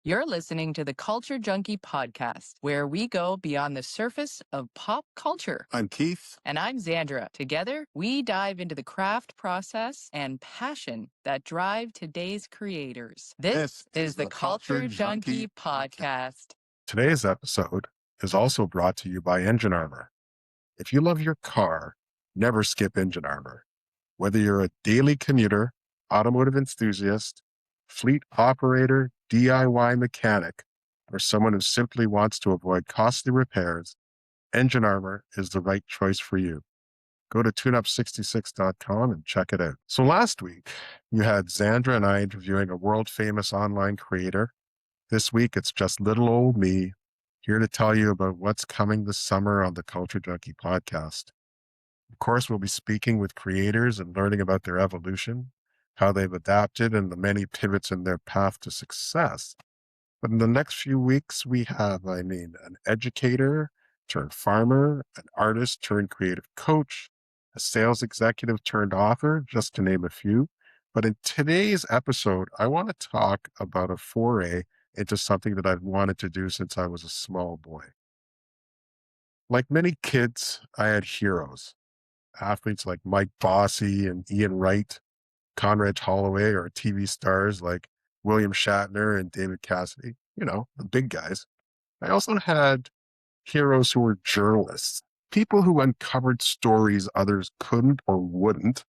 You're listening to the Culture Junkie podcast, where we go beyond the surface of pop culture. I'm Keith. And I'm Xandra. Together, we dive into the craft process and passion that drive today's creators. This is the Culture Junkie podcast. Today's episode is also brought to you by Engine Armor. If you love your car, never skip Engine Armor. Whether you're a daily commuter, automotive enthusiast, fleet operator, DIY mechanic, or someone who simply wants to avoid costly repairs, Engine Armor is the right choice for you. Go to tuneup66.com and check it out. So last week, you had Xandra and I interviewing a world-famous online creator. This week, it's just little old me here to tell you about what's coming this summer on the Culture Junkie podcast. Of course, we'll be speaking with creators and learning about their evolution, how they've adapted, and the many pivots in their path to success. But in the next few weeks, we have, an educator turned farmer, an artist turned creative coach, a sales executive turned author, just to name a few. But in today's episode, I want to talk about a foray into something that I've wanted to do since I was a small boy. Like many kids, I had heroes. Athletes like Mike Bossy and Ian Wright, Conrad Holloway, or TV stars like William Shatner and David Cassidy, the big guys. I also had heroes who were journalists, people who uncovered stories others couldn't or wouldn't,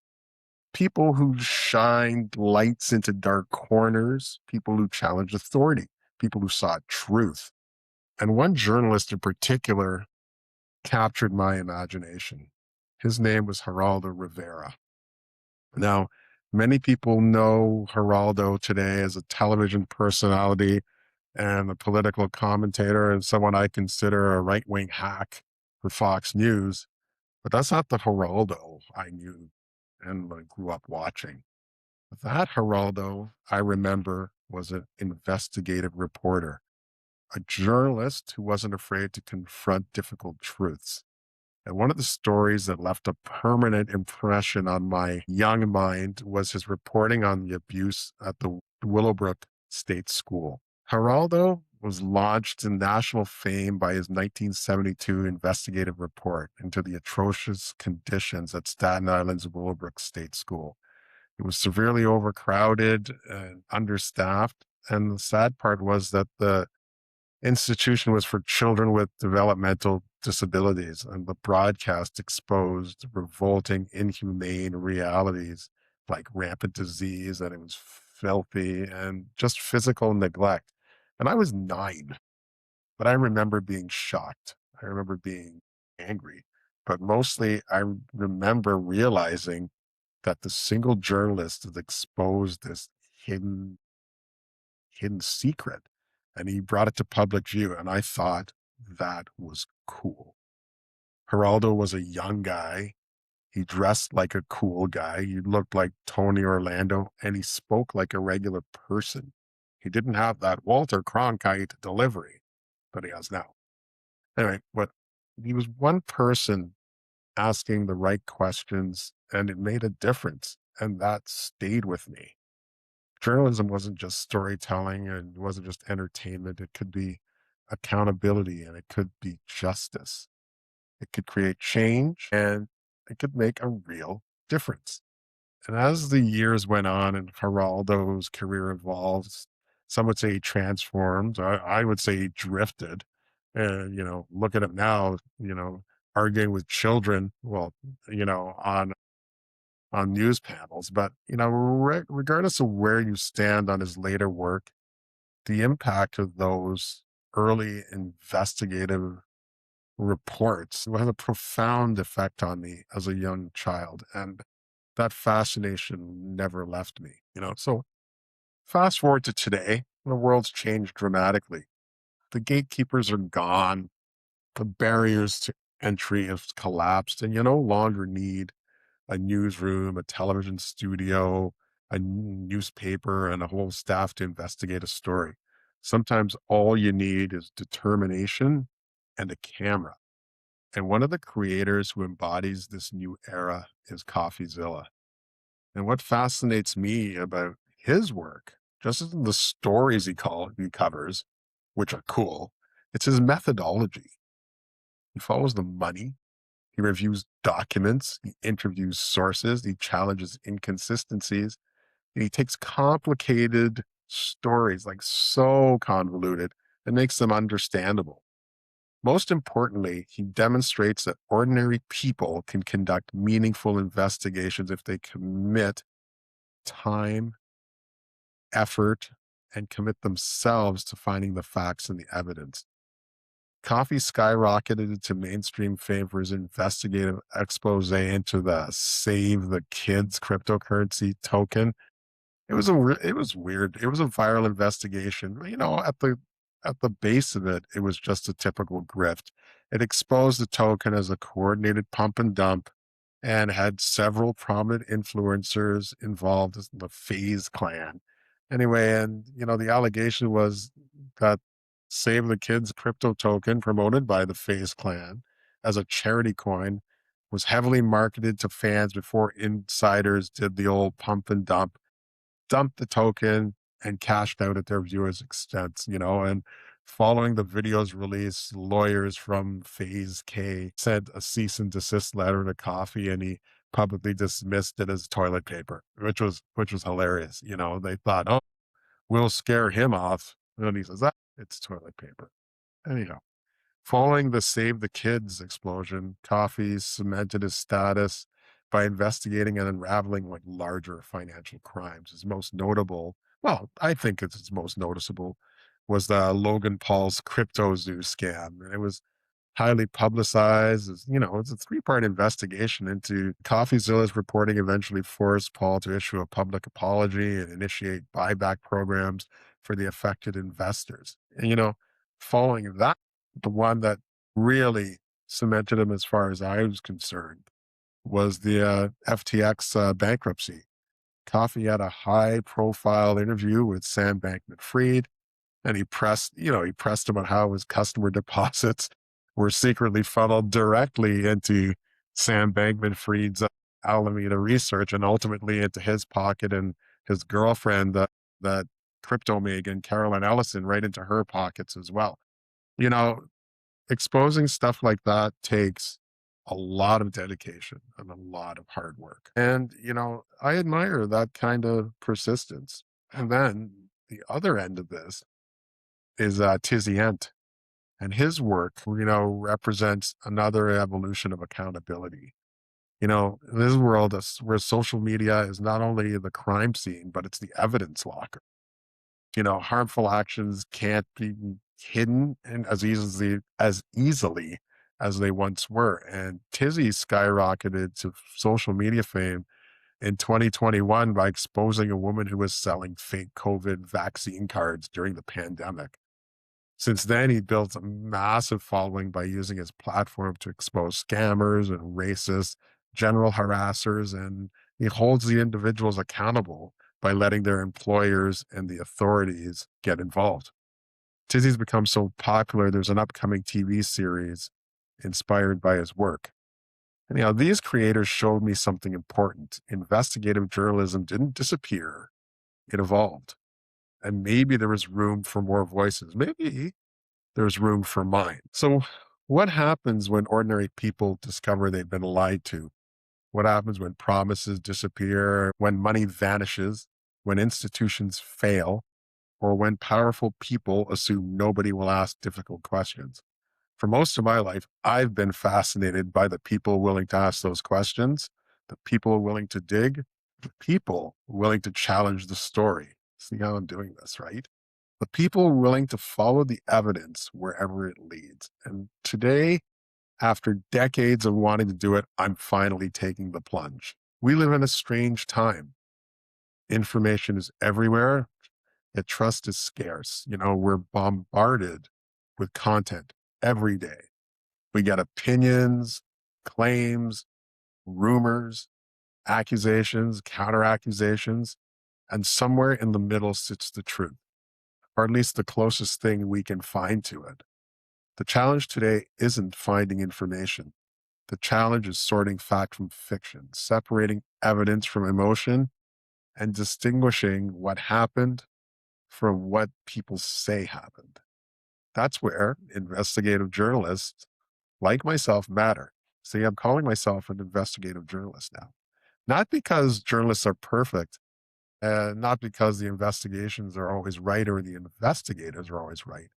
people who shined lights into dark corners, people who challenged authority, people who sought truth. And one journalist in particular captured my imagination. His name was Geraldo Rivera. Now, many people know Geraldo today as a television personality and a political commentator and someone I consider a right-wing hack for Fox News. But that's not the Geraldo I knew and grew up watching. That Geraldo, I remember, was an investigative reporter, a journalist who wasn't afraid to confront difficult truths. And one of the stories that left a permanent impression on my young mind was his reporting on the abuse at the Willowbrook State School. Geraldo was launched in national fame by his 1972 investigative report into the atrocious conditions at Staten Island's Willowbrook State School. It was severely overcrowded and understaffed. And the sad part was that the institution was for children with developmental disabilities, and the broadcast exposed revolting, inhumane realities like rampant disease, and it was filthy and just physical neglect. And I was 9, but I remember being shocked. I remember being angry, but mostly I remember realizing that the single journalist had exposed this hidden secret, and he brought it to public view. And I thought that was cool. Geraldo was a young guy. He dressed like a cool guy. He looked like Tony Orlando, and he spoke like a regular person. He didn't have that Walter Cronkite delivery, but he has now. Anyway, but he was one person asking the right questions, and it made a difference. And that stayed with me. Journalism wasn't just storytelling, and it wasn't just entertainment. It could be accountability, and it could be justice. It could create change, and it could make a real difference. And as the years went on and Geraldo's career evolved, some would say he transformed. I would say he drifted. And, look at him now, arguing with children, on news panels. But, regardless of where you stand on his later work, the impact of those early investigative reports had a profound effect on me as a young child. And that fascination never left me, So fast forward to today, the world's changed dramatically. The gatekeepers are gone. The barriers to entry have collapsed, and you no longer need a newsroom, a television studio, a newspaper, and a whole staff to investigate a story. Sometimes all you need is determination and a camera. And one of the creators who embodies this new era is Coffeezilla. And what fascinates me about his work, just as the stories he covers, which are cool. It's his methodology. He follows the money. He reviews documents. He interviews sources. He challenges inconsistencies. And he takes complicated stories, like so convoluted, and makes them understandable. Most importantly, he demonstrates that ordinary people can conduct meaningful investigations if they commit time, effort, and commit themselves to finding the facts and the evidence. Coffee skyrocketed to mainstream fame for his investigative expose into the Save the Kids cryptocurrency token. It was weird. It was a viral investigation. At the base of it, it was just a typical grift. It exposed the token as a coordinated pump and dump and had several prominent influencers involved in the FaZe clan. Anyway, and the allegation was that Save the Kids crypto token promoted by the FaZe clan as a charity coin was heavily marketed to fans before insiders did the old pump and dump, dumped the token and cashed out at their viewers' expense, and following the video's release, lawyers from Phase K sent a cease and desist letter to Coffee, and he publicly dismissed it as toilet paper, which was hilarious. They thought, oh, we'll scare him off. And then he says, it's toilet paper. Anyhow, following the Save the Kids explosion, Coffee cemented his status by investigating and unraveling like larger financial crimes. His most notable, well, I think it's his most noticeable, was the Logan Paul's crypto zoo scam. And it was highly publicized. It's a three-part investigation into Coffeezilla's reporting eventually forced Paul to issue a public apology and initiate buyback programs for the affected investors. And, following that, the one that really cemented him as far as I was concerned was the FTX bankruptcy. Coffee had a high-profile interview with Sam Bankman-Fried, and he pressed him on how his customer deposits were secretly funneled directly into Sam Bankman-Fried's Alameda Research and ultimately into his pocket and his girlfriend, that crypto Megan, Caroline Ellison, right into her pockets as well. You know, Exposing stuff like that takes a lot of dedication and a lot of hard work. And, I admire that kind of persistence. And then the other end of this is TizzyEnt. And his work, represents another evolution of accountability. In this world, where social media is not only the crime scene, but it's the evidence locker. Harmful actions can't be hidden and as easily as they once were. And Tizzy skyrocketed to social media fame in 2021 by exposing a woman who was selling fake COVID vaccine cards during the pandemic. Since then, he built a massive following by using his platform to expose scammers and racists, general harassers, and he holds the individuals accountable by letting their employers and the authorities get involved. Tizzy's become so popular, there's an upcoming TV series inspired by his work. And, these creators showed me something important. Investigative journalism didn't disappear, it evolved. And maybe there was room for more voices. Maybe there's room for mine. So, what happens when ordinary people discover they've been lied to? What happens when promises disappear, when money vanishes, when institutions fail, or when powerful people assume nobody will ask difficult questions? For most of my life, I've been fascinated by the people willing to ask those questions, the people willing to dig, the people willing to challenge the story. See how I'm doing this, right? The people willing to follow the evidence wherever it leads. And today, after decades of wanting to do it, I'm finally taking the plunge. We live in a strange time. Information is everywhere, yet trust is scarce. We're bombarded with content every day. We get opinions, claims, rumors, accusations, counter accusations, and somewhere in the middle sits the truth, or at least the closest thing we can find to it. The challenge today isn't finding information. The challenge is sorting fact from fiction, separating evidence from emotion, and distinguishing what happened from what people say happened. That's where investigative journalists like myself matter. See, I'm calling myself an investigative journalist now. Not because journalists are perfect, not because the investigations are always right or the investigators are always right,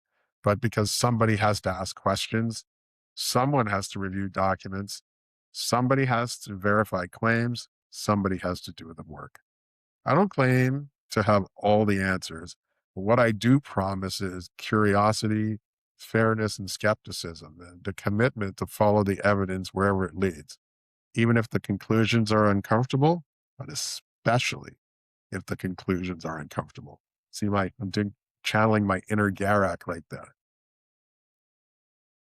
but because somebody has to ask questions, someone has to review documents, somebody has to verify claims, somebody has to do the work. I don't claim to have all the answers, but what I do promise is curiosity, fairness, and skepticism, and the commitment to follow the evidence wherever it leads, even if the conclusions are uncomfortable, but especially if the conclusions are uncomfortable. See, channeling my inner Garak right there.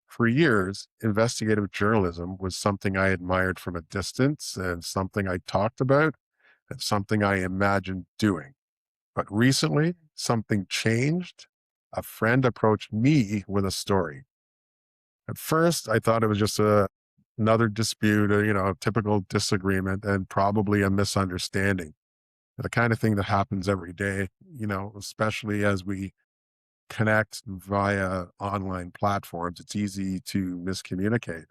For years, investigative journalism was something I admired from a distance and something I talked about and something I imagined doing. But recently, something changed. A friend approached me with a story. At first, I thought it was just another dispute, or, a typical disagreement and probably a misunderstanding. The kind of thing that happens every day, especially as we connect via online platforms. It's easy to miscommunicate.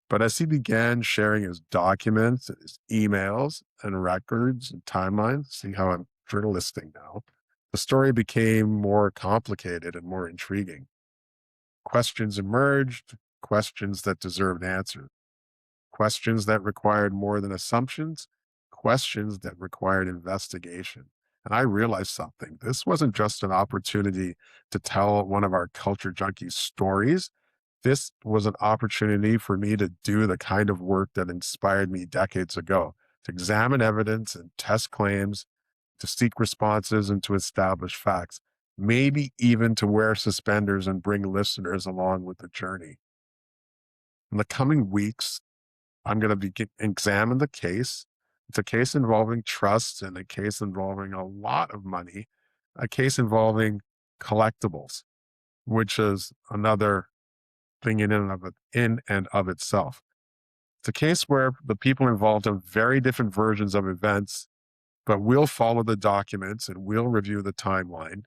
But as he began sharing his documents, his emails and records and timelines, see how I'm journalisting now, the story became more complicated and more intriguing. Questions emerged, questions that deserved answers, questions that required more than assumptions, questions that required investigation. And I realized something. This wasn't just an opportunity to tell one of our culture junkies stories. This was an opportunity for me to do the kind of work that inspired me decades ago, to examine evidence and test claims, to seek responses and to establish facts, maybe even to wear suspenders and bring listeners along with the journey. In the coming weeks, I'm going to examine the case. It's a case involving trust and a case involving a lot of money, a case involving collectibles, which is another thing in and of itself. It's a case where the people involved have very different versions of events, but we'll follow the documents and we'll review the timeline.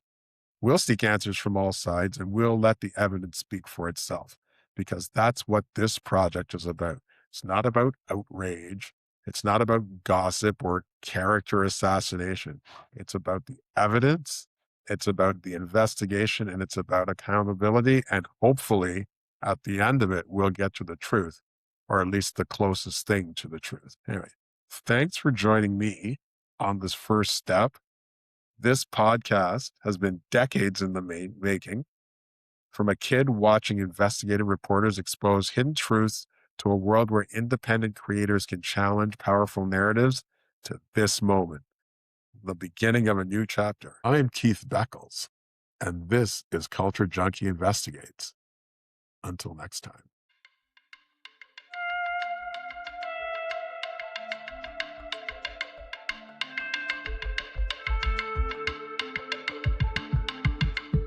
We'll seek answers from all sides and we'll let the evidence speak for itself, because that's what this project is about. It's not about outrage. It's not about gossip or character assassination. It's about the evidence. It's about the investigation, and it's about accountability. And hopefully at the end of it, we'll get to the truth, or at least the closest thing to the truth. Anyway, thanks for joining me on this first step. This podcast has been decades in the making. From a kid watching investigative reporters expose hidden truths to a world where independent creators can challenge powerful narratives, to this moment, the beginning of a new chapter. I'm Keith Beckles, and this is Culture Junkie Investigates. Until next time.